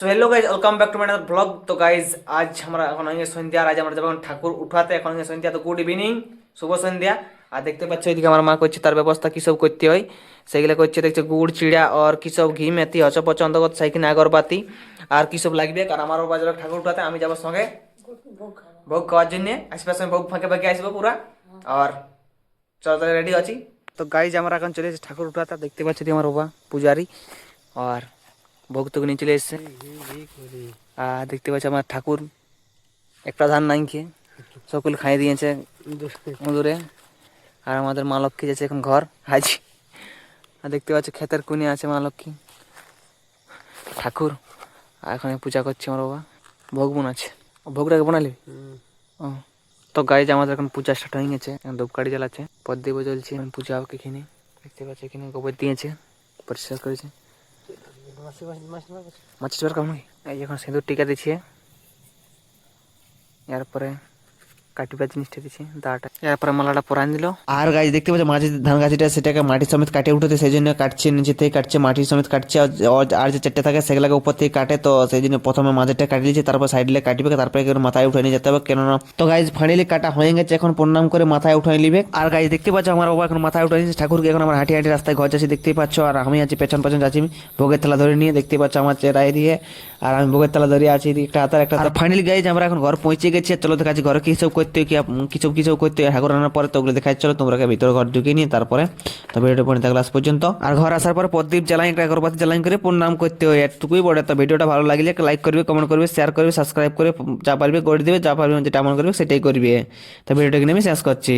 তো hello guys, welcome back to my another blog. তো guys আজ আমরা এখন হয়ে গেছে সন্ধ্যা, আর আজ আমরা যাবো এখন ঠাকুর উঠাতে। এখন হয়ে গেছে সন্ধ্যা, তো গুড ইভিনিং, শুভ সন্ধ্যা। আর দেখতে পাচ্ছ এদিকে আমার মা করছে তার ব্যবস্থা কী সব করতে হয় সেগুলো করছে। দেখছে গুড় চিড়া আর কী সব ঘি মেথি হচপচ অন্তর্গত সাইকিন আগরবাতি আর কী সব লাগবে। কারণ আমারও বাজারে ঠাকুর উঠাতে, আমি যাবো সঙ্গে ভোগ খাওয়ার জন্য। আশপাশে আমি ভোগ ফাঁকে ফাঁকে আসবো পুরা। আর চলো তাহলে রেডি আছি। তো গাইজ আমরা এখন চলে এসেছি ঠাকুর উঠাতে। দেখতে পাচ্ছি আমার বাবা পূজারি আর ভোগ তো নিয়ে চলে এসছে। আর দেখতে পাচ্ছি আমার ঠাকুর একটা ধান নাই খেয়ে সকল খাইয়ে দিয়েছে মধুরে। আর আমাদের মা লক্ষ্মী যাচ্ছে এখন ঘর হাজি। আর দেখতে পাচ্ছি ক্ষেতের কোণে আছে মা লক্ষ্মী ঠাকুর। আর এখানে পূজা করছে আমার বাবা, ভোগ বোনাচ্ছে। ভোগটাকে বানালি? ও, তো গাইজ আমাদের এখন পূজা স্টার্ট হয়ে গেছে। এখন ধূপকাঠি জ্বালাচ্ছে, প্রদীপ জ্বলছে। পূজা হোক এখানে। দেখতে পাচ্ছি এখানে গোবর দিয়েছে, পরিষ্কার করেছে। মাছ বার কেমন? এই এখন সিঁদুর টিকা দিচ্ছে, এরপরে কাটিবার জিনিসটা দিচ্ছে দাটা, এরপরে মালাটা পরান দিল। আর গাছ দেখতে পাচ্ছ মাঝে ধান গাছটা, সেটাকে মাটির সমেত কাটে উঠতে, সেই জন্য কাটছে, নিচে থেকে কাটছে, মাটির সমেত কাটছে। আর যে চারটে থাকে সেগুলোকে উপর থেকে কাটে, তো সেই জন্য প্রথমে মাঝেরটা কাটি দিচ্ছে, তারপর সাইডে কাটবে, তারপরে মাথায় উঠে নিয়ে যেতে হবে। কেননা তো গাছ ফাইনালি কাটা হয়ে গেছে, এখন প্রণাম করে মাথায় উঠাই নিবে। আর গাছ দেখতে পাচ্ছ আমার বাবা এখন মাথায় উঠে নিচ্ছে ঠাকুরকে। এখন আমার হাঁটি হাঁটি রাস্তায় ঘর যাচ্ছি, দেখতেই পাচ্ছ। আর আমি আছি পেছন পেছন যাচ্ছি ভোগের থালা ধরে নিয়ে, দেখতে পাচ্ছ আমার চেরাই দিয়ে। আর আমি ভোগের থালা ধরে আছি, একটা হাতার একটা। ফাইনালি গাইজ আমরা এখন ঘর পৌঁছে গেছি। চলো দেখাচ্ছি ঘরে কী সব করতে হয়, কিছু করতে হয় ঠাকুর আনার পরে, তো ওগুলো দেখাচ্ছি। চলো তোমরা ভিতরে ঘর ঢুকে নিয়ে তারপরে তো ভিডিওটা পড়ে থাকলে আজ পর্যন্ত। আর ঘর আসার পরে প্রদীপ জ্বালাই, একটা আগরবাতি জ্বালাই করে প্রণাম করতে হয়, এটুকুই বলে। তো ভিডিওটা ভালো লাগলে একটা লাইক করবে, কমেন্ট করবে, শেয়ার করবে, সাবস্ক্রাইব করে যা পারবে করে দেবে, যা পারবে যেটা মনে করবে সেটাই করবে। তো ভিডিওটাকে আমি শেষ করছি।